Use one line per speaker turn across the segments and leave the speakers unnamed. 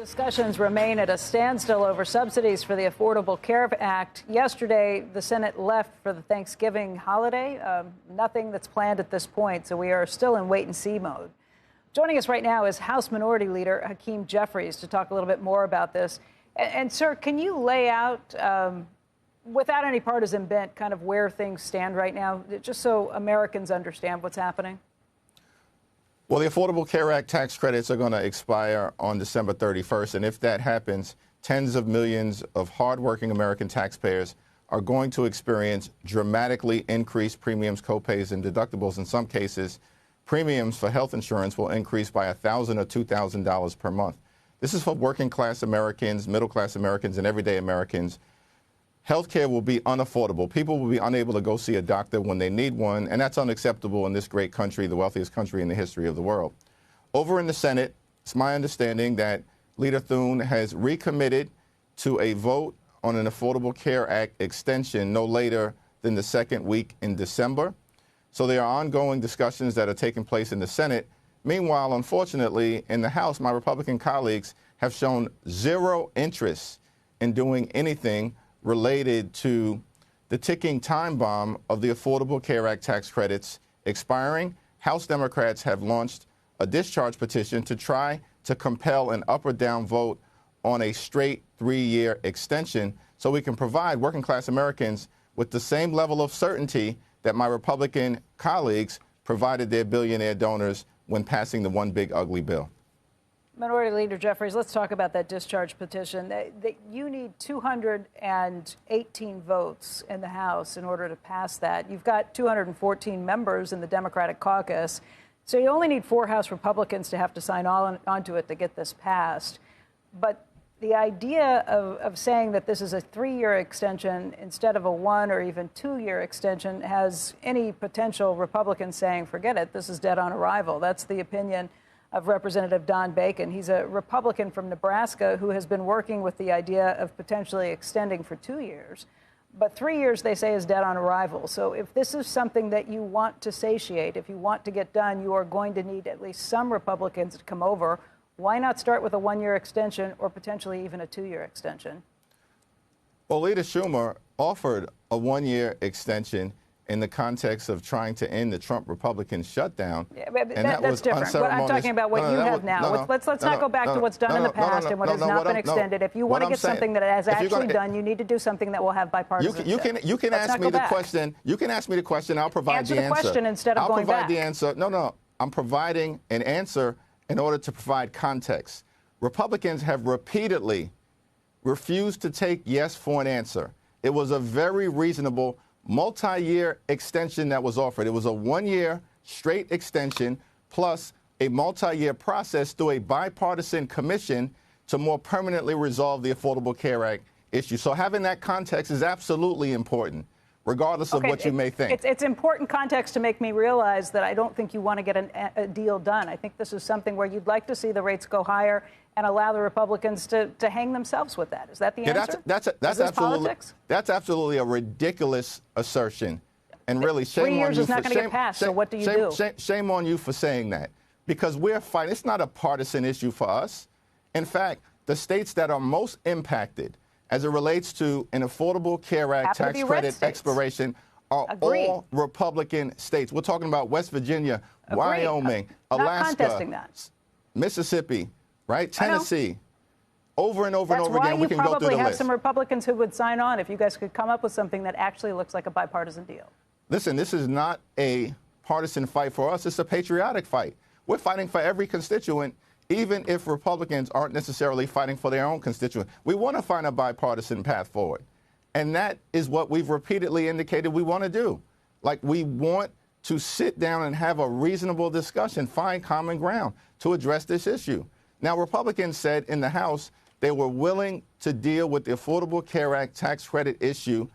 Discussions remain at a standstill over subsidies for the Affordable Care Act. Yesterday, the Senate left for the Thanksgiving holiday. Nothing that's planned at this point, so we are still in wait-and-see mode. Joining us right now is House Minority Leader Hakeem Jeffries to talk a little bit more about this. And sir, can you lay out, without any partisan bent, kind of where things stand right now, just so Americans understand what's happening?
Well, the Affordable Care Act tax credits are going to expire on December 31st. And if that happens, tens of millions of hardworking American taxpayers are going to experience dramatically increased premiums, copays, and deductibles. In some cases, premiums for health insurance will increase by $1,000 or $2,000 per month. This is for working class Americans, middle class Americans, and everyday Americans. Healthcare will be unaffordable. People will be unable to go see a doctor when they need one, and that's unacceptable in this great country, the wealthiest country in the history of the world. Over in the Senate, it's my understanding that Leader Thune has recommitted to a vote on an Affordable Care Act extension no later than the second week in December. So there are ongoing discussions that are taking place in the Senate. Meanwhile, unfortunately, in the House, my Republican colleagues have shown zero interest in doing anything related to the ticking time bomb of the Affordable Care Act tax credits expiring. House Democrats have launched a discharge petition to try to compel an up or down vote on a straight 3-year extension so we can provide working class Americans with the same level of certainty that my Republican colleagues provided their billionaire donors when passing the one big ugly bill.
Minority Leader Jeffries, let's talk about that discharge petition. You need 218 votes in the House in order to pass that. You've got 214 members in the Democratic caucus, so you only need 4 House Republicans to have to sign onto it to get this passed. But the idea of saying that this is a 3-year extension instead of a 1 or even 2-year extension has any potential Republicans saying, forget it, this is dead on arrival. That's the opinion of Representative Don Bacon. He's a Republican from Nebraska who has been working with the idea of potentially extending for 2 years. But 3 years, they say, is dead on arrival. So if this is something that you want to satiate, if you want to get done, you are going to need at least some Republicans to come over. Why not start with a 1-year extension or potentially even a 2-year extension?
Well, Leader Schumer offered a 1-year extension in the context of trying to end the Trump Republican shutdown.
Yeah, that's different. But I'm talking about what you have now. Let's not go back to what's done in the past and what has not been extended. If you want to get something that has actually done, you need to do something that will have bipartisanship.
You can ask me the question. You can ask me the question. I'll provide the answer.
Answer the question instead of going back.
I'll provide the answer. No. I'm providing an answer in order to provide context. Republicans have repeatedly refused to take yes for an answer. It was a very reasonable multi-year extension that was offered. It was a 1-year straight extension plus a multi-year process through a bipartisan commission to more permanently resolve the Affordable Care Act issue. So having that context is absolutely important, regardless of what you may think.
It's important context to make me realize that I don't think you want to get a deal done. I think this is something where you'd like to see the rates go higher and allow the Republicans to hang themselves with that. Is that the answer?
That's absolutely a ridiculous assertion. And really, shame on you.
3 years is not going to get passed, so what do you do?
Shame on you for saying that. Because we're fighting. It's not a partisan issue for us. In fact, the states that are most impacted as it relates to an Affordable Care Act tax credit expiration are all Republican states. We're talking about West Virginia, Wyoming, Alaska, Mississippi, right? Tennessee. Over and over and over again, we can go through the list. That's why you probably have some Republicans who would sign on if you guys could come up with something that actually looks like a bipartisan deal. Listen, this is not a partisan fight for us. It's a patriotic fight. We're fighting for every constituent, even if Republicans aren't necessarily fighting for their own constituent. We want to find a bipartisan path forward. And that is what we've repeatedly indicated we want to do. Like, we want to sit down and have a reasonable discussion, find common ground to address this issue. Now, Republicans said in the House they were willing to deal with the Affordable Care Act tax credit issue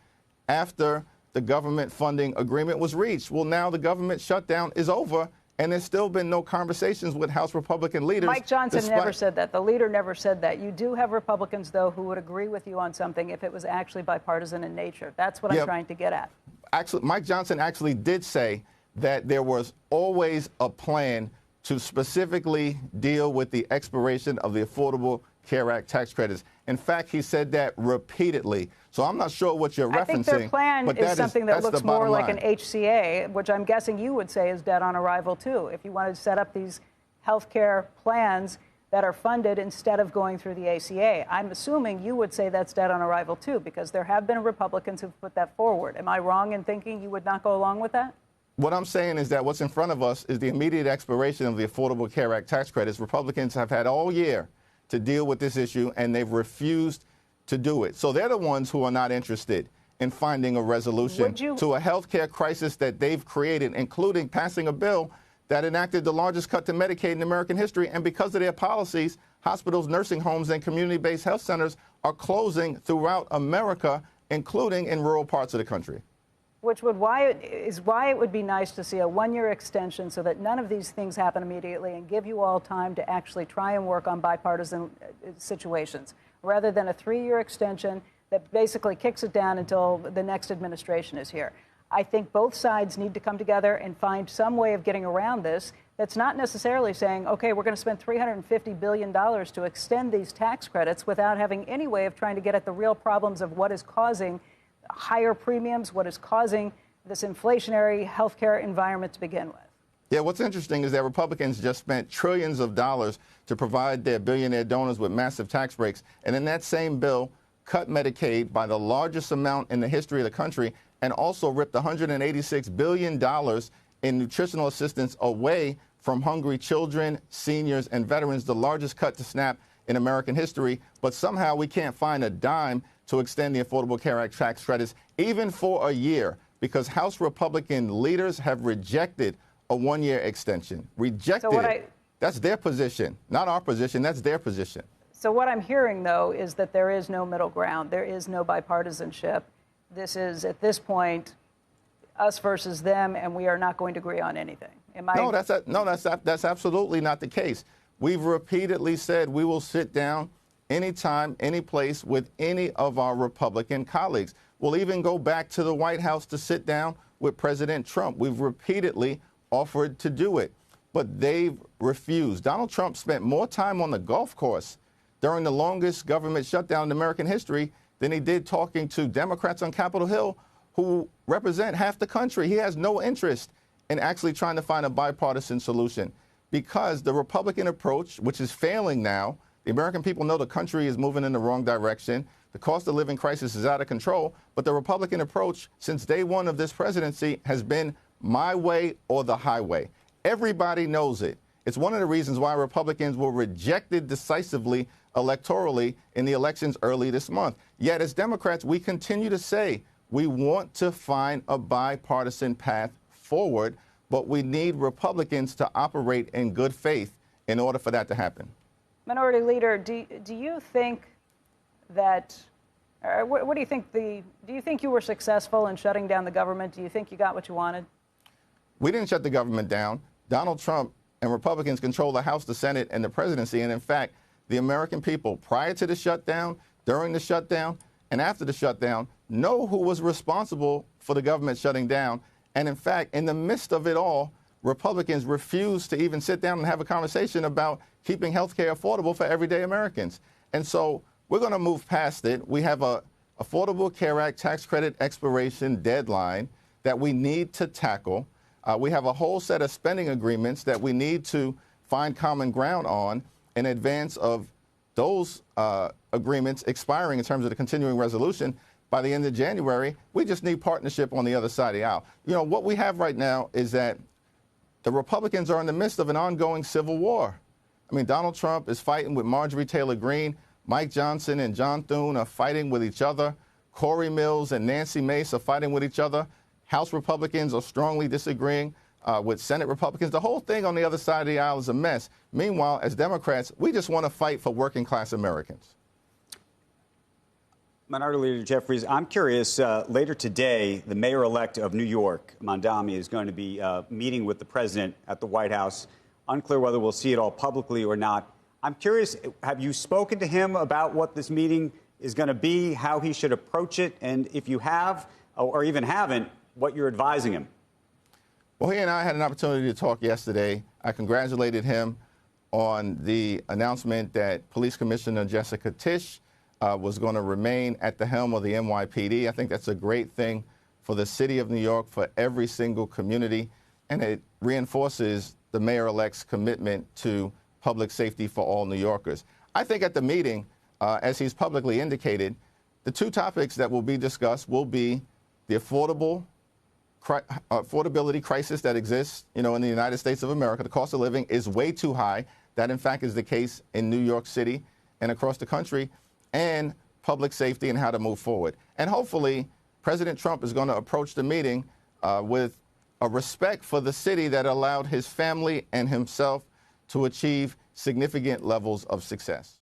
after the government funding agreement was reached. Well, now the government shutdown is over, and there's still been no conversations with House Republican leaders. Mike Johnson never said that. The leader never said that. You do have Republicans, though, who would agree with you on something if it was actually bipartisan in nature. That's what I'm trying to get at. Actually, Mike Johnson actually did say that there was always a plan to specifically deal with the expiration of the Affordable Care Act tax credits. In fact, he said that repeatedly. So I'm not sure what you're referencing.
I think their plan is something that looks more like an HCA, which I'm guessing you would say is dead on arrival, too. If you wanted to set up these health care plans that are funded instead of going through the ACA, I'm assuming you would say that's dead on arrival, too, because there have been Republicans who've put that forward. Am I wrong in thinking you would not go along with that?
What I'm saying is that what's in front of us is the immediate expiration of the Affordable Care Act tax credits. Republicans have had all year to deal with this issue, and they've refused to do it. So they're the ones who are not interested in finding a resolution to a health care crisis that they've created, including passing a bill that enacted the largest cut to Medicaid in American history. And because of their policies, hospitals, nursing homes, and community-based health centers are closing throughout America, including in rural parts of the country.
Which why it would be nice to see a one-year extension so that none of these things happen immediately and give you all time to actually try and work on bipartisan situations, rather than a 3-year extension that basically kicks it down until the next administration is here. I think both sides need to come together and find some way of getting around this that's not necessarily saying, okay, we're going to spend $350 billion to extend these tax credits without having any way of trying to get at the real problems of what is causing higher premiums, what is causing this inflationary healthcare environment to begin with.
Yeah, what's interesting is that Republicans just spent trillions of dollars to provide their billionaire donors with massive tax breaks. And in that same bill, cut Medicaid by the largest amount in the history of the country, and also ripped $186 billion in nutritional assistance away from hungry children, seniors, and veterans, the largest cut to SNAP in American history. But somehow we can't find a dime to extend the Affordable Care Act tax credits, even for a year, because House Republican leaders have rejected a one-year extension. Rejected it. That's their position, not our position. That's their position.
So what I'm hearing, though, is that there is no middle ground. There is no bipartisanship. This is, at this point, us versus them, and we are not going to agree on anything.
No, that's absolutely not the case. We've repeatedly said we will sit down anytime, any place with any of our Republican colleagues. We'll even go back to the White House to sit down with President Trump. We've repeatedly offered to do it, but they've refused. Donald Trump spent more time on the golf course during the longest government shutdown in American history than he did talking to Democrats on Capitol Hill who represent half the country. He has no interest in actually trying to find a bipartisan solution because the Republican approach, which is failing now, the American people know the country is moving in the wrong direction. The cost of living crisis is out of control. But the Republican approach since day one of this presidency has been my way or the highway. Everybody knows it. It's one of the reasons why Republicans were rejected decisively electorally in the elections early this month. Yet as Democrats, we continue to say we want to find a bipartisan path forward, but we need Republicans to operate in good faith in order for that to happen.
Minority Leader, do you think that, what do you think do you think you were successful in shutting down the government? Do you think you got what you wanted?
We didn't shut the government down. Donald Trump and Republicans control the House, the Senate, and the presidency. And in fact, the American people, prior to the shutdown, during the shutdown, and after the shutdown, know who was responsible for the government shutting down. And in fact, in the midst of it all, Republicans refused to even sit down and have a conversation about keeping health care affordable for everyday Americans. And so we're going to move past it. We have a Affordable Care Act tax credit expiration deadline that we need to tackle. We have a whole set of spending agreements that we need to find common ground on in advance of those agreements expiring in terms of the continuing resolution by the end of January. We just need partnership on the other side of the aisle. You know, what we have right now is that the Republicans are in the midst of an ongoing civil war. I mean, Donald Trump is fighting with Marjorie Taylor Greene. Mike Johnson and John Thune are fighting with each other. Corey Mills and Nancy Mace are fighting with each other. House Republicans are strongly disagreeing with Senate Republicans. The whole thing on the other side of the aisle is a mess. Meanwhile, as Democrats, we just want to fight for working class Americans.
Minority Leader Jeffries, I'm curious, later today, the mayor-elect of New York, Mondami, is going to be meeting with the president at the White House. Unclear whether we'll see it all publicly or not. I'm curious, have you spoken to him about what this meeting is going to be, how he should approach it, and if you have, or even haven't, what you're advising him?
Well, he and I had an opportunity to talk yesterday. I congratulated him on the announcement that Police Commissioner Jessica Tisch was going to remain at the helm of the NYPD. I think that's a great thing for the city of New York, for every single community, and it reinforces the mayor-elect's commitment to public safety for all New Yorkers. I think at the meeting, as he's publicly indicated, the two topics that will be discussed will be the affordability crisis that exists, in the United States of America. The cost of living is way too high. That, in fact, is the case in New York City and across the country, and public safety and how to move forward. And hopefully, President Trump is going to approach the meeting with a respect for the city that allowed his family and himself to achieve significant levels of success.